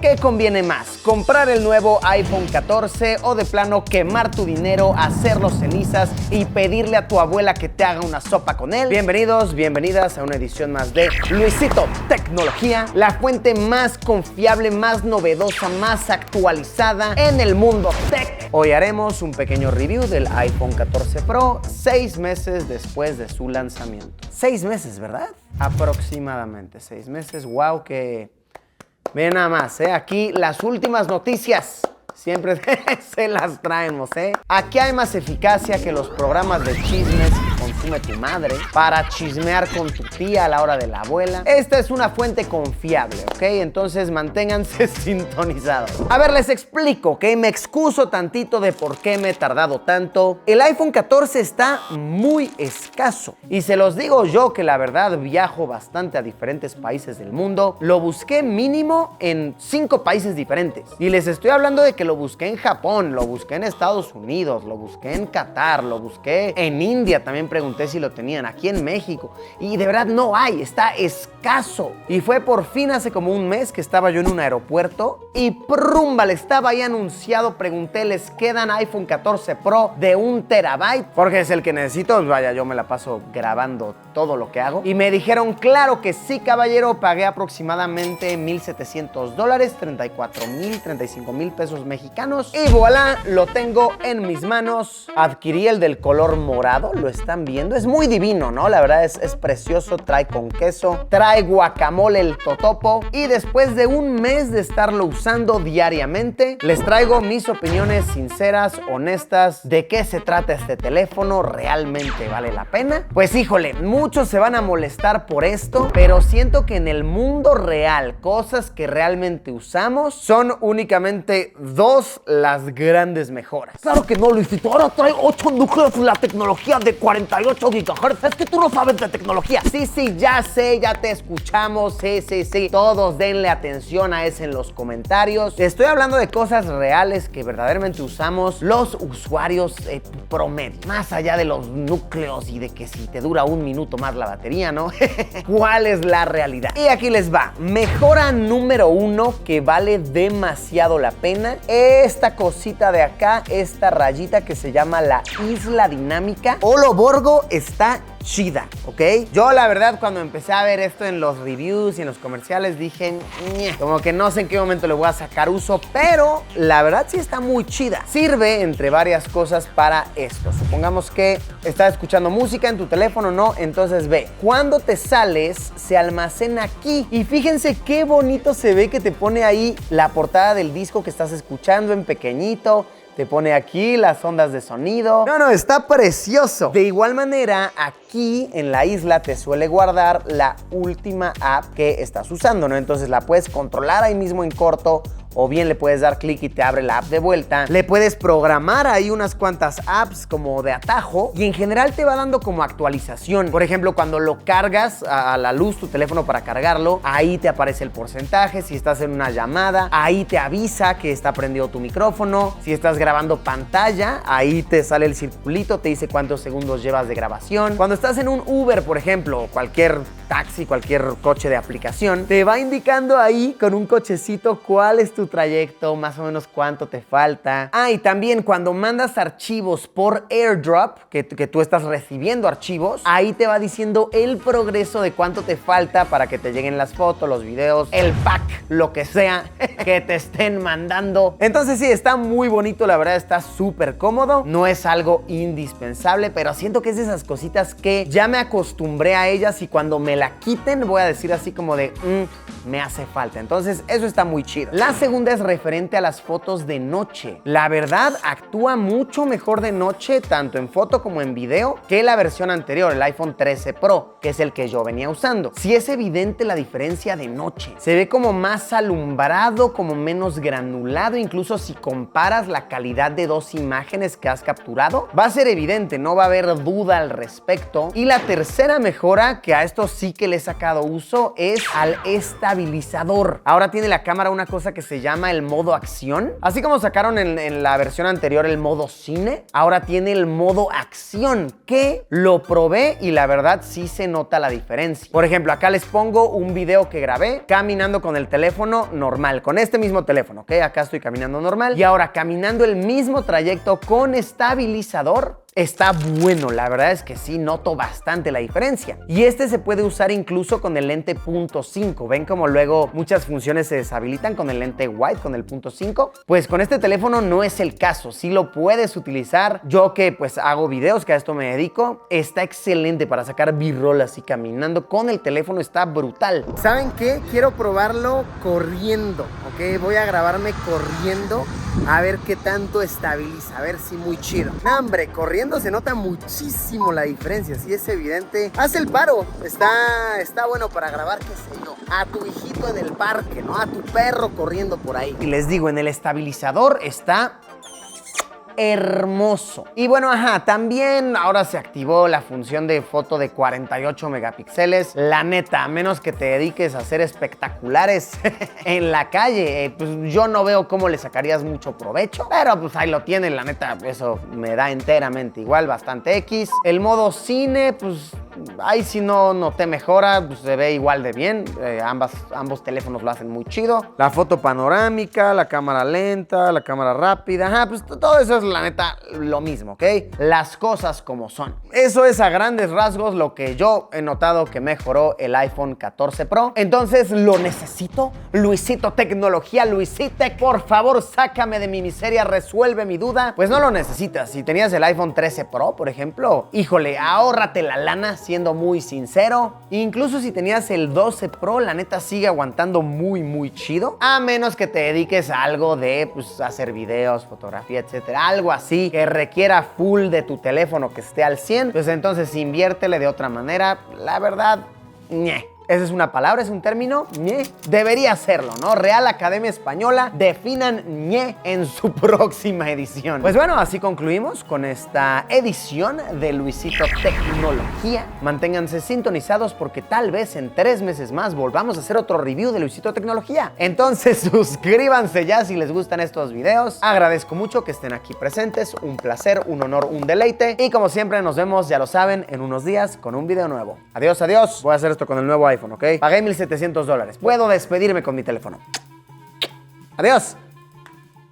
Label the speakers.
Speaker 1: ¿Qué conviene más? ¿Comprar el nuevo iPhone 14 o de plano quemar tu dinero, hacerlo cenizas y pedirle a tu abuela que te haga una sopa con él? Bienvenidos, bienvenidas a una edición más de Luisito Tecnología, la fuente más confiable, más novedosa, más actualizada en el mundo tech. Hoy haremos un pequeño review del iPhone 14 Pro 6 meses después de su lanzamiento. 6 meses, ¿verdad? Aproximadamente 6 meses. Wow, que... Miren nada más, aquí las últimas noticias siempre se las traemos, Aquí hay más eficacia que los programas de chismes que consume tu madre para chismear con tu tía a la hora de la abuela. Esta es una fuente confiable, ¿ok? Entonces manténganse sintonizados. A ver, les explico, ¿ok? Me excuso tantito de por qué me he tardado tanto. El iPhone 14 está muy escaso. Y se los digo yo que la verdad viajo bastante a diferentes países del mundo. Lo busqué mínimo en 5 países diferentes. Y les estoy hablando de que lo busqué en Japón, lo busqué en Estados Unidos, lo busqué en Qatar, lo busqué en India, también pregunté si lo tenían, aquí en México, y de verdad no hay, está escaso. Y fue por fin hace como un mes que estaba yo en un aeropuerto y ¡prúmbale! Estaba ahí anunciado, pregunté, ¿les quedan iPhone 14 Pro de 1 terabyte? Porque es el que necesito, vaya, yo me la paso grabando todo lo que hago. Y me dijeron, claro que sí, caballero, pagué aproximadamente $1,700, 34,000, 35,000 pesos mexicanos. Y voilà, lo tengo en mis manos. Adquirí el del color morado, lo están viendo. Es muy divino, ¿no? La verdad es precioso, trae con queso, trae guacamole el totopo. Y después de un mes de estarlo usando diariamente, les traigo mis opiniones sinceras, honestas, de qué se trata este teléfono, ¿realmente vale la pena? Pues híjole, muchos se van a molestar por esto, pero siento que en el mundo real, cosas que realmente usamos, son únicamente dos las grandes mejoras. Claro que no, Luisito, ahora trae 8 núcleos la tecnología de 48 GHz. Es que tú no sabes de tecnología. Sí, ya sé, ya te escuchamos. Sí. Todos denle atención a eso en los comentarios. Estoy hablando de cosas reales que verdaderamente usamos los usuarios promedio. Más allá de los núcleos y de que si te dura 1 minuto más la batería, ¿no? ¿Cuál es la realidad? Y aquí les va. Mejora número 1 que vale demasiado la pena. Esta cosita de acá, esta rayita que se llama la isla dinámica. Olo Borgo está chida, ¿ok? Yo la verdad cuando empecé a ver esto en los reviews y en los comerciales dije, como que no sé en qué momento le voy a sacar uso, pero la verdad sí está muy chida. Sirve entre varias cosas para esto. Supongamos que estás escuchando música en tu teléfono, ¿no? Entonces ve, cuando te sales se almacena aquí y fíjense qué bonito se ve que te pone ahí la portada del disco que estás escuchando en pequeñito. Te pone aquí las ondas de sonido. No, está precioso. De igual manera, aquí en la isla te suele guardar la última app que estás usando, ¿no? Entonces la puedes controlar ahí mismo en corto, o bien le puedes dar clic y te abre la app de vuelta. Le puedes programar ahí unas cuantas apps como de atajo y en general te va dando como actualización. Por ejemplo, cuando lo cargas a la luz tu teléfono para cargarlo, ahí te aparece el porcentaje. Si estás en una llamada, ahí te avisa que está prendido tu micrófono. Si estás grabando pantalla, ahí te sale el circulito, te dice cuántos segundos llevas de grabación. Cuando estás en un Uber, por ejemplo, o cualquier taxi, cualquier coche de aplicación, te va indicando ahí con un cochecito cuál es tu trayecto, más o menos cuánto te falta. Y también cuando mandas archivos por AirDrop, que tú estás recibiendo archivos, ahí te va diciendo el progreso de cuánto te falta para que te lleguen las fotos, los videos, el pack, lo que sea que te estén mandando. Entonces sí, está muy bonito, la verdad está súper cómodo. No es algo indispensable, pero siento que es de esas cositas que ya me acostumbré a ellas y cuando me la quiten voy a decir así como de me hace falta. Entonces eso está muy chido. La segunda es referente a las fotos de noche. La verdad actúa mucho mejor de noche, tanto en foto como en video, que la versión anterior, el iPhone 13 Pro, que es el que yo venía usando. Sí es evidente la diferencia de noche. Se ve como más alumbrado, como menos granulado. Incluso si comparas la calidad de 2 imágenes que has capturado, va a ser evidente, no va a haber duda al respecto. Y la tercera mejora, que a esto sí que le he sacado uso, es al estabilizador. Ahora tiene la cámara una cosa que se se llama el modo acción. Así como sacaron en la versión anterior el modo cine, ahora tiene el modo acción, que lo probé y la verdad sí se nota la diferencia. Por ejemplo, acá les pongo un video que grabé caminando con el teléfono normal, con este mismo teléfono, ¿ok? Acá estoy caminando normal y ahora caminando el mismo trayecto con estabilizador. Está bueno, la verdad es que sí noto bastante la diferencia. Y este se puede usar incluso con el lente .5. ¿Ven como luego muchas funciones se deshabilitan con el lente wide, con el .5? Pues con este teléfono no es el caso. Sí lo puedes utilizar. Yo que pues hago videos, que a esto me dedico, está excelente para sacar b-roll así caminando con el teléfono. Está brutal. ¿Saben qué? Quiero probarlo corriendo, ¿ok? Voy a grabarme corriendo a ver qué tanto estabiliza, a ver si muy chido. No, hombre, corriendo se nota muchísimo la diferencia, sí es evidente. Haz el paro, está bueno para grabar, qué sé yo, a tu hijito en el parque, ¿no? A tu perro corriendo por ahí. Y les digo, en el estabilizador está hermoso. Y bueno, también ahora se activó la función de foto de 48 megapíxeles. La neta, a menos que te dediques a hacer espectaculares en la calle, pues yo no veo cómo le sacarías mucho provecho. Pero pues ahí lo tienen, la neta, eso me da enteramente igual, bastante X. El modo cine, pues ahí si no te mejora, pues se ve igual de bien. Ambos teléfonos lo hacen muy chido. La foto panorámica, la cámara lenta, la cámara rápida, pues todo eso es la neta lo mismo, ¿ok? Las cosas como son. Eso es a grandes rasgos lo que yo he notado que mejoró el iPhone 14 Pro. Entonces, ¿lo necesito? Luisito Tecnología, Luisitec, por favor, sácame de mi miseria, resuelve mi duda. Pues no lo necesitas. Si tenías el iPhone 13 Pro, por ejemplo, híjole, ahórrate la lana, siendo muy sincero. Incluso si tenías el 12 Pro, la neta sigue aguantando muy chido. A menos que te dediques a algo de, pues, hacer videos, fotografía, etcétera. Algo así que requiera full de tu teléfono, que esté al 100, pues entonces inviértele de otra manera. La verdad, ñe. ¿Esa es una palabra? ¿Es un término? ñe. Debería serlo, ¿no? Real Academia Española, definan ñe en su próxima edición. Pues bueno, así concluimos con esta edición de Luisito Tecnología. Manténganse sintonizados porque tal vez en 3 meses más volvamos a hacer otro review de Luisito Tecnología. Entonces suscríbanse ya si les gustan estos videos. Agradezco mucho que estén aquí presentes. Un placer, un honor, un deleite. Y como siempre nos vemos, ya lo saben, en unos días con un video nuevo. Adiós, adiós. Voy a hacer esto con el nuevo iPhone, ¿ok? Pagué $1,700. Puedo despedirme con mi teléfono. Adiós.